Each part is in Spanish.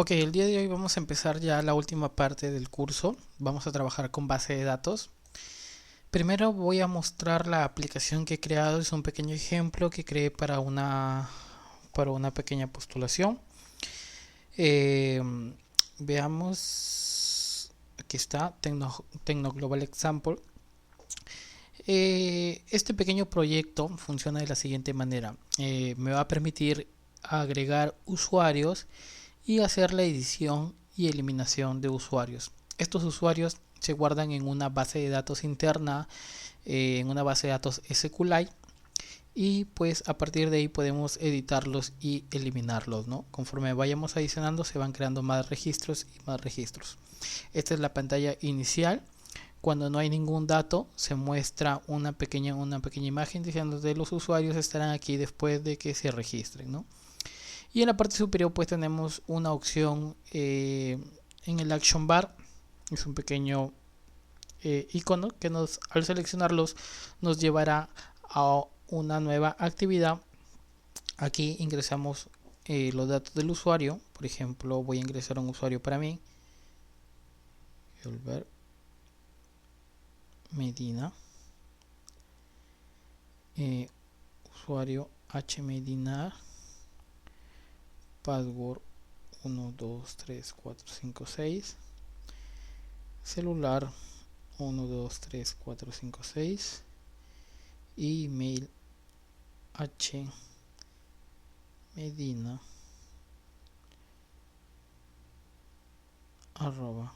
Ok, el día de hoy vamos a empezar ya la última parte del curso. Vamos a trabajar con base de datos. Primero voy a mostrar la aplicación que he creado. Es un pequeño ejemplo que creé para una pequeña postulación. Eh, Veamos. Aquí está, Tecno Global Example. Este pequeño proyecto funciona de la siguiente manera. Me va a permitir agregar usuarios y hacer la edición y eliminación de usuarios. Estos usuarios se guardan en una base de datos interna, en una base de datos SQLite, y pues a partir de ahí podemos editarlos y eliminarlos, ¿no? Conforme vayamos adicionando se van creando más registros y más registros. Esta es la pantalla inicial. Cuando no hay ningún dato se muestra una pequeña imagen diciendo que los usuarios estarán aquí después de que se registren, ¿no? Y en la parte superior pues tenemos una opción en el action bar. Es un pequeño icono que al seleccionarlos nos llevará a una nueva actividad. Aquí ingresamos los datos del usuario. Por ejemplo, voy a ingresar un usuario para mí. Volver Medina. Usuario hmedina. Password 1, 2, 3, 4, 5, 6. Celular 1, 2, 3, 4, 5, 6. Email hmedina arroba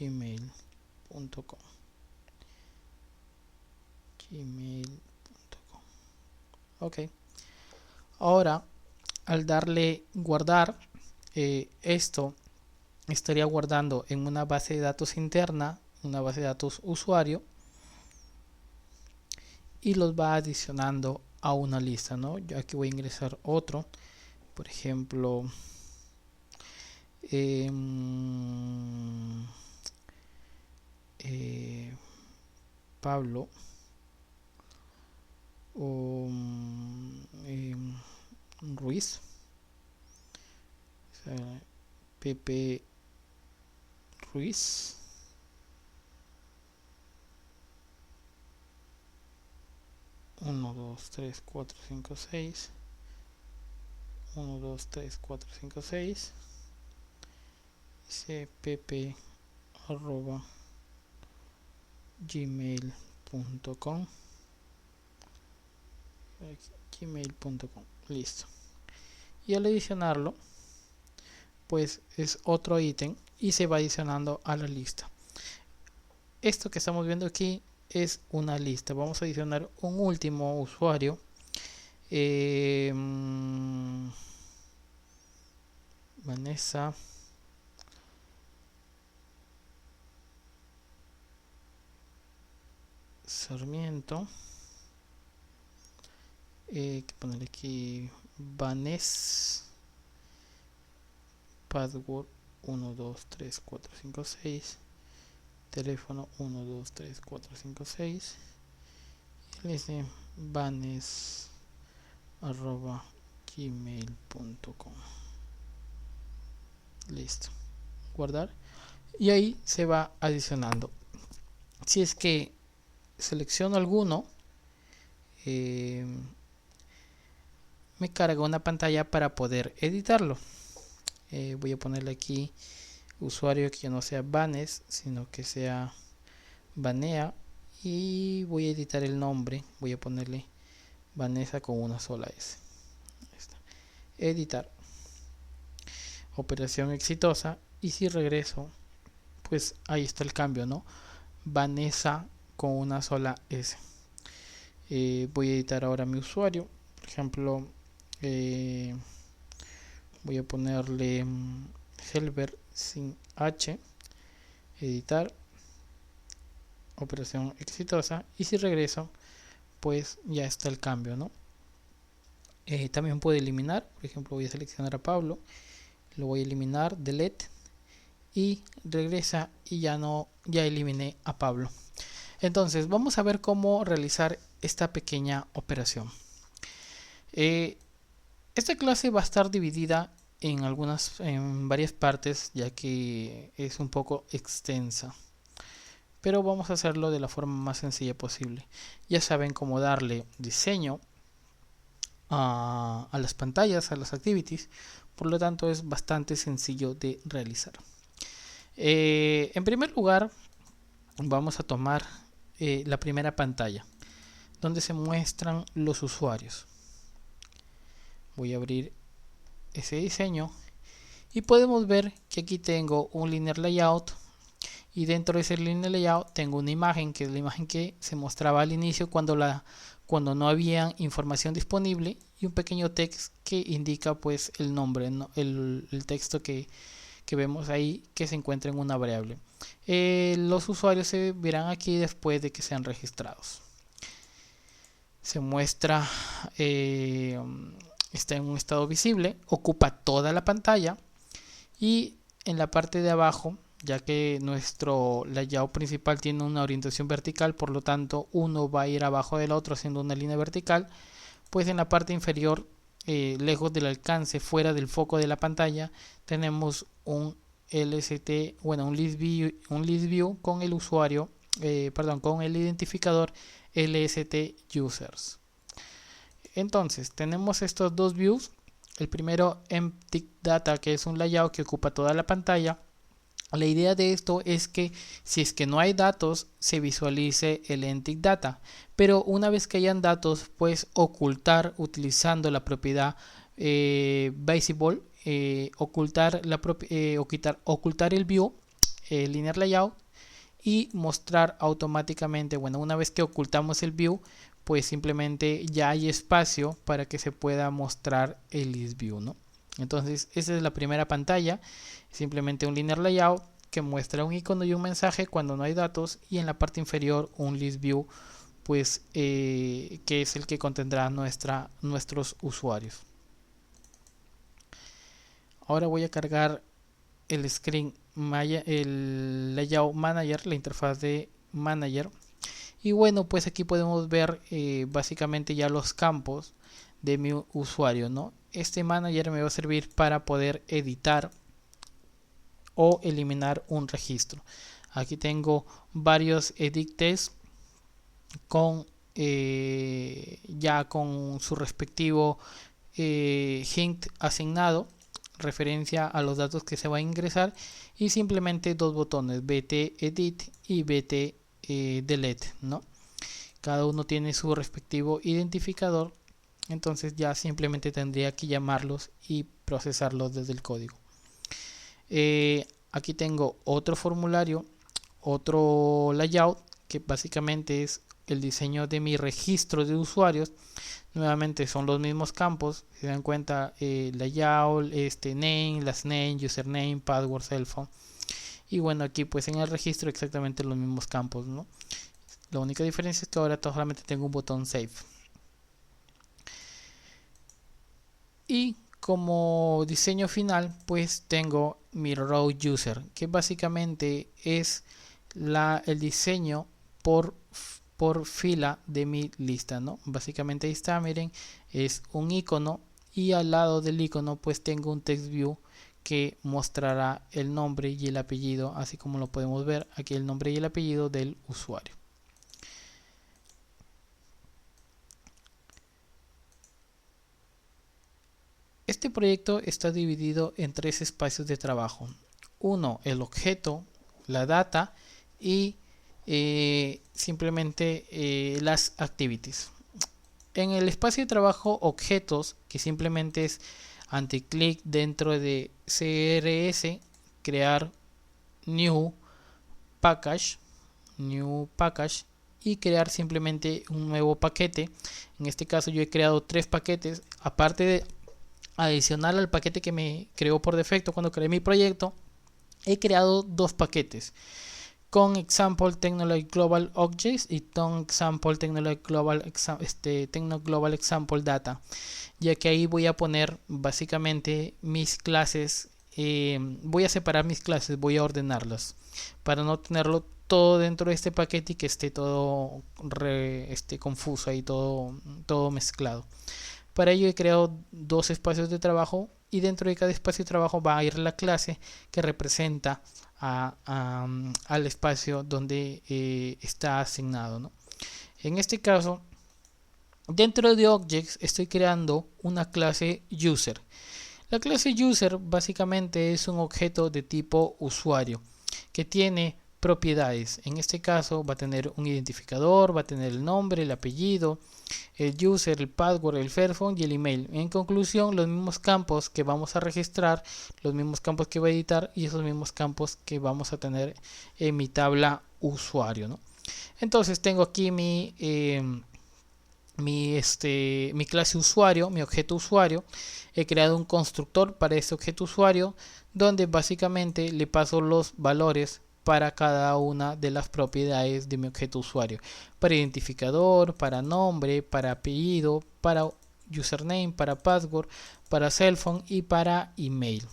gmail.com. Ok. Ahora, al darle guardar, esto estaría guardando en una base de datos interna, una base de datos usuario, y los va adicionando a una lista, ¿no? Yo aquí voy a ingresar otro, por ejemplo, Pablo o Ruiz, o sea, Pepe Ruiz. Uno, 2, 3, 4, 5, 6. 1, 2, 3, 4, 5, 6. Cpp arroba gmail.com. Listo. Y al adicionarlo pues es otro ítem y se va adicionando a la lista. Esto que estamos viendo aquí es una lista. Vamos a adicionar un último usuario. Vanessa Sarmiento. Hay que poner aquí Vanessa. Password 1, 2, 3, 4, 5, 6. Teléfono 1, 2, 3, 4, 5, 6. Y le dice vanes arroba gmail.com. Listo. Guardar. Y ahí se va adicionando. Si es que selecciono alguno, me carga una pantalla para poder editarlo. Voy a ponerle aquí usuario que no sea Vanes, sino que sea Vanea, y voy a editar el nombre. Voy a ponerle Vanessa con una sola S. Editar. Operación exitosa. Y si regreso, pues ahí está el cambio, ¿no? Vanessa con una sola S. Voy a editar ahora mi usuario. Por ejemplo, voy a ponerle Helber sin H. Editar. Operación exitosa. Y si regreso, pues ya está el cambio, ¿no? También puedo eliminar. Por ejemplo, voy a seleccionar a Pablo. Lo voy a eliminar, delete, y regresa y ya eliminé a Pablo. Entonces vamos a ver cómo realizar esta pequeña operación. Esta clase va a estar dividida en varias partes, ya que es un poco extensa. Pero vamos a hacerlo de la forma más sencilla posible. Ya saben cómo darle diseño a las pantallas, a las activities. Por lo tanto, es bastante sencillo de realizar. En primer lugar, vamos a tomar la primera pantalla, donde se muestran los usuarios. Voy a abrir ese diseño y podemos ver que aquí tengo un linear layout, y dentro de ese linear layout tengo una imagen, que es la imagen que se mostraba al inicio cuando no había información disponible, y un pequeño text que indica pues el nombre, ¿no? el texto que vemos ahí, que se encuentra en una variable. Los usuarios se verán aquí después de que sean registrados. Se muestra, está en un estado visible, ocupa toda la pantalla, y en la parte de abajo, ya que nuestro layout principal tiene una orientación vertical, por lo tanto uno va a ir abajo del otro haciendo una línea vertical, pues en la parte inferior, lejos del alcance, fuera del foco de la pantalla, tenemos un LST, bueno, un list view con el usuario, con el identificador LST users. Entonces tenemos estos dos views. El primero, empty data, que es un layout que ocupa toda la pantalla. La idea de esto es que si es que no hay datos, se visualice el empty data, pero una vez que hayan datos, pues ocultar utilizando la propiedad visible, ocultar el view, linear layout, y mostrar automáticamente, bueno, una vez que ocultamos el view, pues simplemente ya hay espacio para que se pueda mostrar el list view, ¿no? Entonces esa es la primera pantalla, simplemente un linear layout que muestra un icono y un mensaje cuando no hay datos, y en la parte inferior un list view, pues que es el que contendrá nuestros usuarios. Ahora voy a cargar el screen, el layout manager, la interfaz de manager, y bueno, pues aquí podemos ver básicamente ya los campos de mi usuario, ¿no? Este manager me va a servir para poder editar o eliminar un registro. Aquí tengo varios edicts con ya con su respectivo hint asignado, referencia a los datos que se va a ingresar, y simplemente dos botones, bt edit y bt delete, ¿no? Cada uno tiene su respectivo identificador, entonces ya simplemente tendría que llamarlos y procesarlos desde el código. Aquí tengo otro formulario, otro layout, que básicamente es el diseño de mi registro de usuarios. Nuevamente son los mismos campos, si se dan cuenta, layout, name, last name, username, password, cell phone. Y bueno, aquí pues en el registro exactamente los mismos campos, ¿no? La única diferencia es que ahora solamente tengo un botón save. Y como diseño final, pues tengo mi row user, que básicamente es el diseño por fila de mi lista, ¿no? Básicamente ahí está, miren, es un icono, y al lado del icono pues tengo un text view que mostrará el nombre y el apellido, así como lo podemos ver aquí, el nombre y el apellido del usuario. Este proyecto está dividido en tres espacios de trabajo. Uno, el objeto, la data, y simplemente las activities. En el espacio de trabajo objetos, que simplemente es anti-click dentro de CRS, crear new package, y crear simplemente un nuevo paquete. En este caso yo he creado 3 paquetes, aparte de adicional al paquete que me creó por defecto cuando creé mi proyecto. He creado 2 paquetes con example technology global objects y con example technology global example data, ya que ahí voy a poner básicamente mis clases. Voy a separar mis clases, voy a ordenarlas para no tenerlo todo dentro de este paquete y que esté todo confuso y todo mezclado. Para ello he creado dos espacios de trabajo y dentro de cada espacio de trabajo va a ir la clase que representa al espacio donde está asignado, ¿no? En este caso, dentro de Objects estoy creando una clase User. La clase User básicamente es un objeto de tipo usuario que tiene propiedades. En este caso va a tener un identificador, va a tener el nombre, el apellido, el user, el password, el fairphone y el email. En conclusión, los mismos campos que vamos a registrar, los mismos campos que voy a editar y esos mismos campos que vamos a tener en mi tabla usuario, ¿no? Entonces tengo aquí mi clase usuario, mi objeto usuario. He creado un constructor para ese objeto usuario donde básicamente le paso los valores para cada una de las propiedades de mi objeto usuario, para identificador, para nombre, para apellido, para username, para password, para cellphone y para email.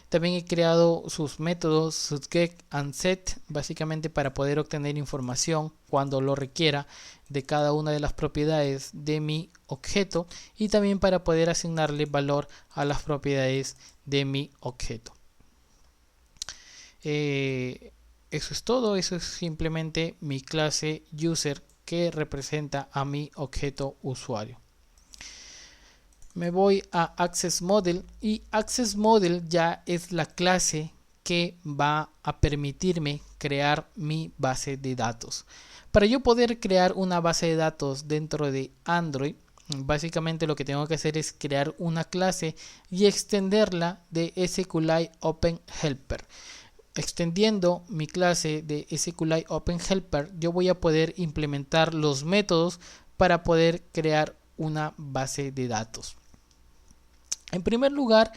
También he creado sus métodos setGet and set, básicamente para poder obtener información cuando lo requiera de cada una de las propiedades de mi objeto y también para poder asignarle valor a las propiedades de mi objeto. Eso es todo, eso es simplemente mi clase user que representa a mi objeto usuario. Me voy a Access Model y Access Model ya es la clase que va a permitirme crear mi base de datos. Para yo poder crear una base de datos dentro de Android, básicamente lo que tengo que hacer es crear una clase y extenderla de SQLite Open Helper. Extendiendo mi clase de SQLite Open Helper, yo voy a poder implementar los métodos para poder crear una base de datos. En primer lugar,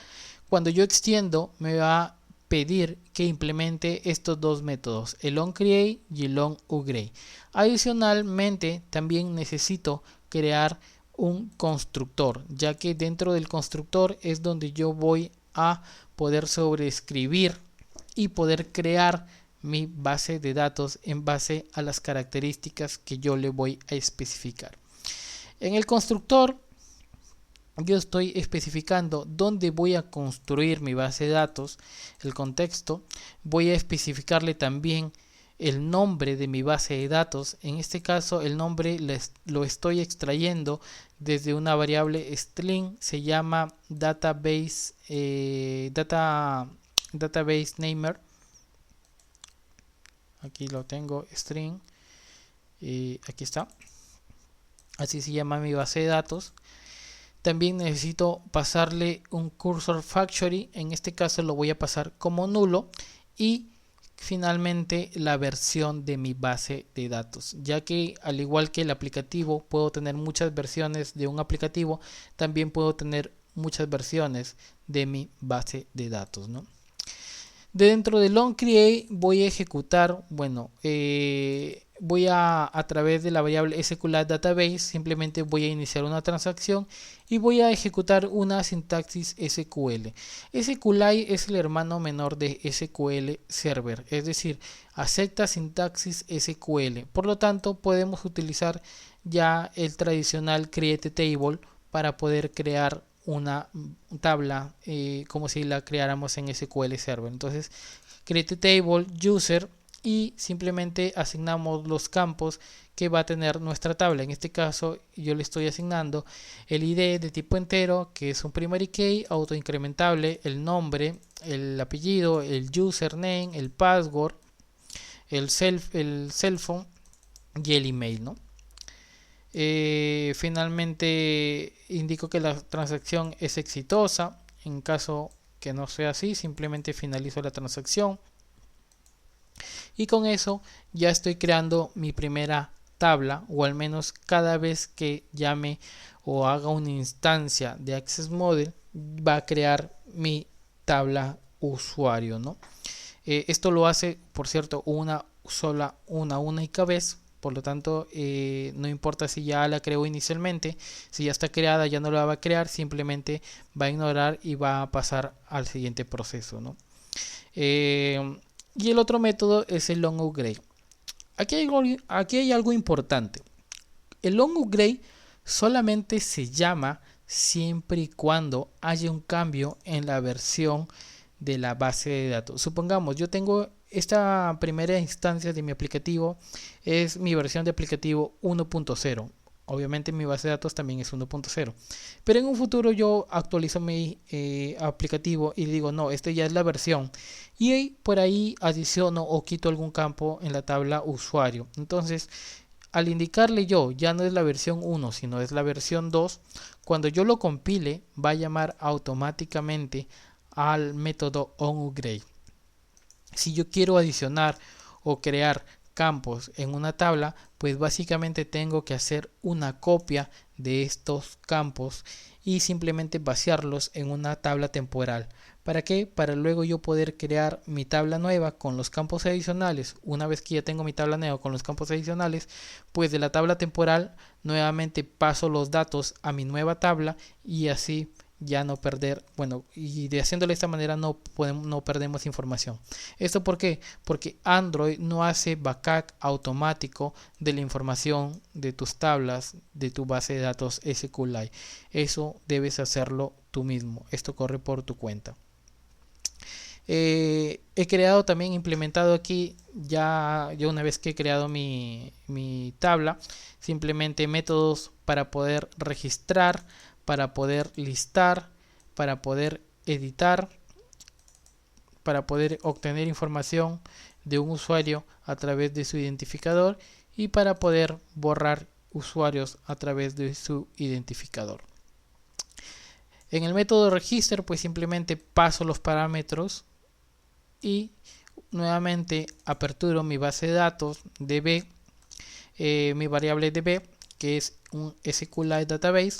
cuando yo extiendo, me va a pedir que implemente estos dos métodos, el onCreate y el onUpgrade. Adicionalmente, también necesito crear un constructor, ya que dentro del constructor es donde yo voy a poder sobreescribir y poder crear mi base de datos en base a las características que yo le voy a especificar. En el constructor yo estoy especificando dónde voy a construir mi base de datos, el contexto. Voy a especificarle también el nombre de mi base de datos. En este caso el nombre lo estoy extrayendo desde una variable string, se llama database namer. Aquí lo tengo, string, aquí está, así se llama mi base de datos. También necesito pasarle un cursor factory, en este caso lo voy a pasar como nulo, y finalmente la versión de mi base de datos, ya que al igual que el aplicativo puedo tener muchas versiones de un aplicativo, también puedo tener muchas versiones de mi base de datos, ¿no? Dentro del onCreate voy a ejecutar, voy a través de la variable SQLite Database, simplemente voy a iniciar una transacción y voy a ejecutar una sintaxis SQL. SQLite es el hermano menor de SQL Server, es decir, acepta sintaxis SQL. Por lo tanto, podemos utilizar ya el tradicional Create Table para poder crear una tabla como si la creáramos en SQL Server. Entonces, Create Table User y simplemente asignamos los campos que va a tener nuestra tabla. En este caso yo le estoy asignando el ID de tipo entero, que es un primary key autoincrementable, el nombre, el apellido, el username, el password, el cellphone y el email, ¿no? Finalmente indico que la transacción es exitosa. En caso que no sea así, simplemente finalizo la transacción y con eso ya estoy creando mi primera tabla, o al menos cada vez que llame o haga una instancia de Access Model va a crear mi tabla usuario, ¿no? Esto lo hace, por cierto, una única vez. Por lo tanto, no importa si ya la creó inicialmente, si ya está creada ya no la va a crear, simplemente va a ignorar y va a pasar al siguiente proceso, ¿no? Y el otro método es el onUpgrade. Aquí hay algo importante. El onUpgrade solamente se llama siempre y cuando haya un cambio en la versión de la base de datos. Supongamos, yo tengo esta primera instancia de mi aplicativo, es mi versión de aplicativo 1.0. Obviamente mi base de datos también es 1.0. Pero en un futuro yo actualizo mi aplicativo y digo, no, esta ya es la versión. Y por ahí adiciono o quito algún campo en la tabla usuario. Entonces, al indicarle yo, ya no es la versión 1, sino es la versión 2, cuando yo lo compile, va a llamar automáticamente al método onUpgrade. Si yo quiero adicionar o crear campos en una tabla, pues básicamente tengo que hacer una copia de estos campos y simplemente vaciarlos en una tabla temporal. ¿Para qué? Para luego yo poder crear mi tabla nueva con los campos adicionales. Una vez que ya tengo mi tabla nueva con los campos adicionales, pues de la tabla temporal nuevamente paso los datos a mi nueva tabla y así ya no perder, bueno, y de haciéndolo de esta manera no perdemos información. ¿Esto por qué? Porque Android no hace backup automático de la información de tus tablas, de tu base de datos SQLite. Eso debes hacerlo tú mismo. Esto corre por tu cuenta. He creado también, implementado aquí, ya una vez que he creado mi tabla, simplemente métodos para poder registrar, para poder listar, para poder editar, para poder obtener información de un usuario a través de su identificador y para poder borrar usuarios a través de su identificador. En el método register, pues simplemente paso los parámetros y nuevamente aperturo mi base de datos db, mi variable db, que es un SQLite database,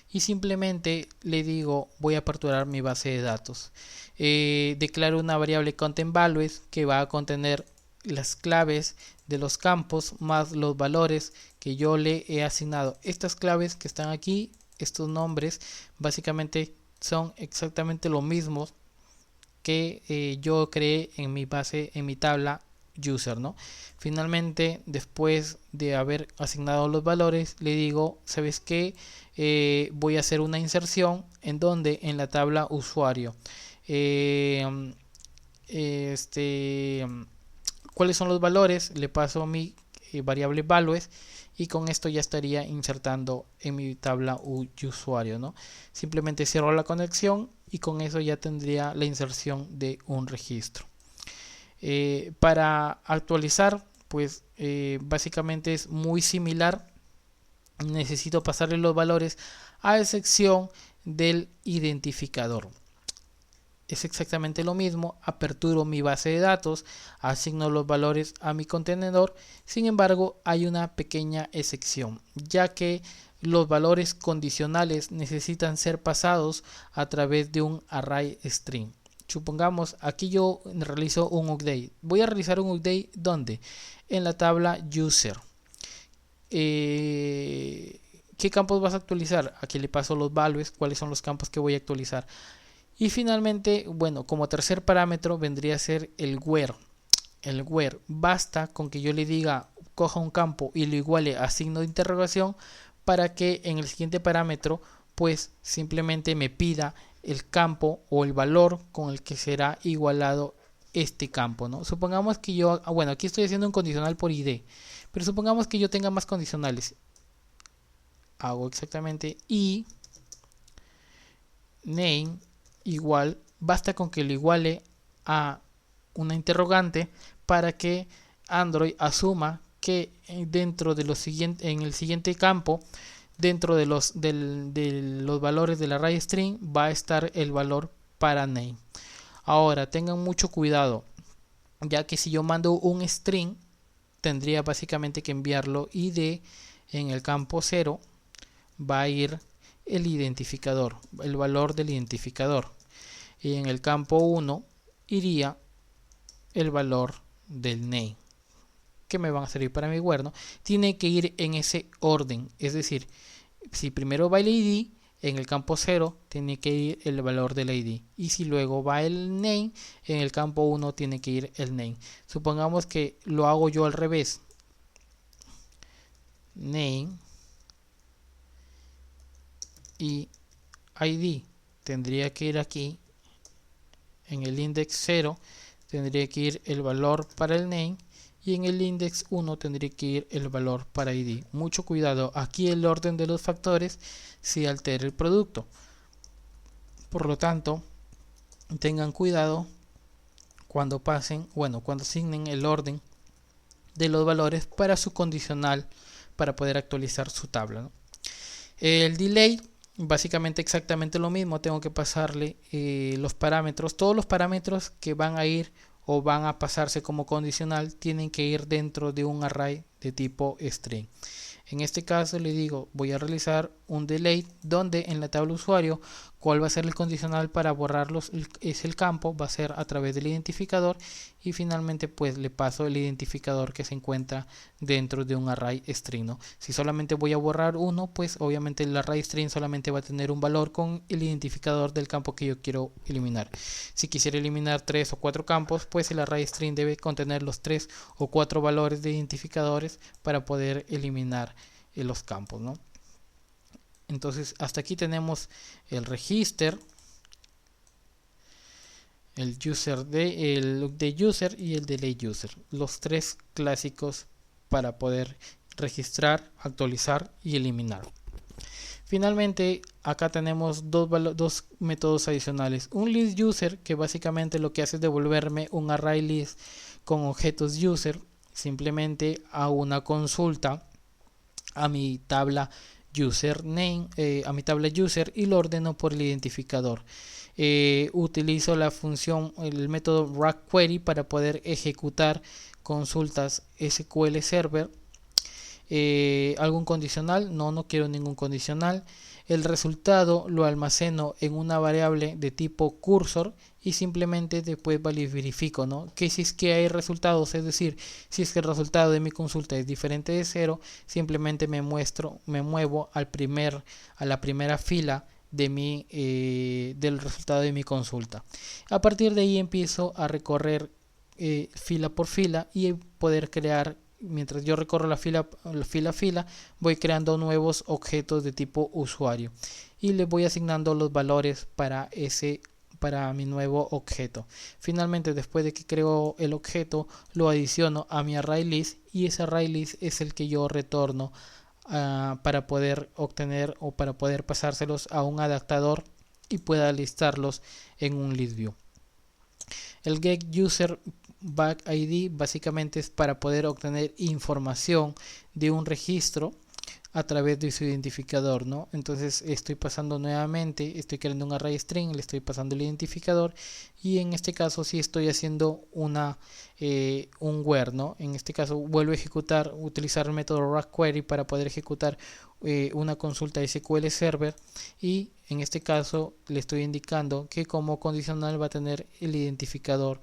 y simplemente le digo voy a aperturar mi base de datos. Declaro una variable content values que va a contener las claves de los campos más los valores que yo le he asignado. Estas claves que están aquí, estos nombres, básicamente son exactamente lo mismo que yo creé en mi base, en mi tabla user, ¿no? Finalmente, después de haber asignado los valores, le digo, ¿sabes qué? Voy a hacer una inserción en donde en la tabla usuario. ¿Cuáles son los valores? Le paso mi variable values y con esto ya estaría insertando en mi tabla usuario, ¿no? Simplemente cierro la conexión y con eso ya tendría la inserción de un registro. Para actualizar, pues básicamente es muy similar. Necesito pasarle los valores a excepción del identificador. Es exactamente lo mismo, aperturo mi base de datos, asigno los valores a mi contenedor, sin embargo hay una pequeña excepción, ya que los valores condicionales necesitan ser pasados a través de un array string. Supongamos, aquí yo realizo un update. Voy a realizar un update ¿dónde? En la tabla user. ¿Qué campos vas a actualizar? Aquí le paso los values, cuáles son los campos que voy a actualizar. Y finalmente, bueno, como tercer parámetro vendría a ser el where. El where, basta con que yo le diga coja un campo y lo iguale a signo de interrogación para que en el siguiente parámetro pues simplemente me pida el campo o el valor con el que será igualado este campo, ¿no? Supongamos que yo, bueno, aquí estoy haciendo un condicional por id, pero supongamos que yo tenga más condicionales. Hago exactamente y name igual, basta con que lo iguale a una interrogante para que Android asuma que dentro de los siguientes, en el siguiente campo, dentro de los valores del array string va a estar el valor para name. Ahora tengan mucho cuidado, ya que si yo mando un string tendría básicamente que enviarlo id, en el campo 0 va a ir el identificador, el valor del identificador, y en el campo 1 iría el valor del name, que me van a servir para mi where, ¿no? Tiene que ir en ese orden, es decir, si primero va el id, en el campo 0 tiene que ir el valor del id, y si luego va el name, en el campo 1 tiene que ir el name. Supongamos que lo hago yo al revés, name y ID tendría que ir aquí. En el index 0 tendría que ir el valor para el name y en el index 1 tendría que ir el valor para ID. Mucho cuidado, aquí el orden de los factores si altera el producto. Por lo tanto, tengan cuidado cuando cuando asignen el orden de los valores para su condicional para poder actualizar su tabla, ¿no? El delay, básicamente exactamente lo mismo. Tengo que pasarle los parámetros. Todos los parámetros que van a ir o van a pasarse como condicional tienen que ir dentro de un array de tipo string. En este caso le digo, voy a realizar un delay donde en la tabla usuario, cuál va a ser el condicional para borrarlos, es el campo, va a ser a través del identificador y finalmente pues le paso el identificador que se encuentra dentro de un array string, ¿no? Si solamente voy a borrar uno, pues obviamente el array string solamente va a tener un valor con el identificador del campo que yo quiero eliminar. Si quisiera eliminar 3 o 4 campos, pues el array string debe contener los 3 o 4 valores de identificadores para poder eliminar los campos, ¿no? Entonces hasta aquí tenemos el register, el de user y el delay user, los tres clásicos para poder registrar, actualizar y eliminar. Finalmente acá tenemos dos métodos adicionales, un list user que básicamente lo que hace es devolverme un array list con objetos user. Simplemente hago una consulta a mi tabla username, a mi tabla user y lo ordeno por el identificador. Utilizo la función, el método rack query para poder ejecutar consultas SQL Server. ¿Algún condicional? No quiero ningún condicional. El resultado lo almaceno en una variable de tipo cursor y simplemente después verifico, ¿no? Que si es que hay resultados, es decir, si es que el resultado de mi consulta es diferente de 0, simplemente me muevo a la primera fila de del resultado de mi consulta. A partir de ahí empiezo a recorrer fila por fila y poder crear. Mientras yo recorro la fila a fila, voy creando nuevos objetos de tipo usuario y le voy asignando los valores para mi nuevo objeto. Finalmente, después de que creo el objeto, lo adiciono a mi array list y ese array list es el que yo retorno para poder obtener o para poder pasárselos a un adaptador y pueda listarlos en un list view. El get user back ID básicamente es para poder obtener información de un registro a través de su identificador, ¿no? Entonces estoy pasando nuevamente, estoy creando un array string, le estoy pasando el identificador y en este caso sí estoy haciendo un where, ¿no? En este caso vuelvo a utilizar el método rack query para poder ejecutar una consulta SQL Server y en este caso le estoy indicando que como condicional va a tener el identificador.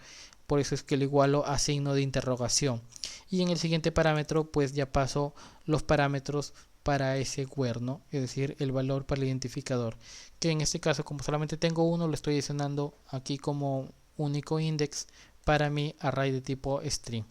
Por eso es que lo igualo a signo de interrogación. Y en el siguiente parámetro pues ya paso los parámetros para ese where, ¿no? Es decir, el valor para el identificador. Que en este caso, como solamente tengo uno, lo estoy adicionando aquí como único index para mi array de tipo string.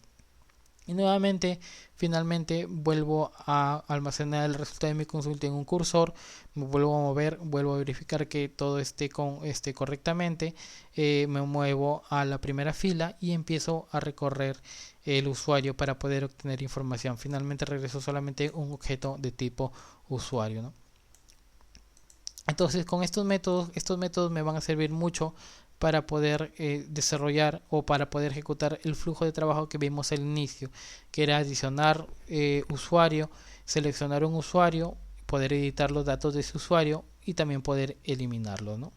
Y nuevamente, finalmente vuelvo a almacenar el resultado de mi consulta en un cursor, me vuelvo a mover, vuelvo a verificar que todo esté correctamente, me muevo a la primera fila y empiezo a recorrer el usuario para poder obtener información. Finalmente regreso solamente un objeto de tipo usuario, ¿no? Entonces con estos métodos me van a servir mucho para poder desarrollar o para poder ejecutar el flujo de trabajo que vimos al inicio, que era adicionar usuario, seleccionar un usuario, poder editar los datos de ese usuario y también poder eliminarlo, ¿no?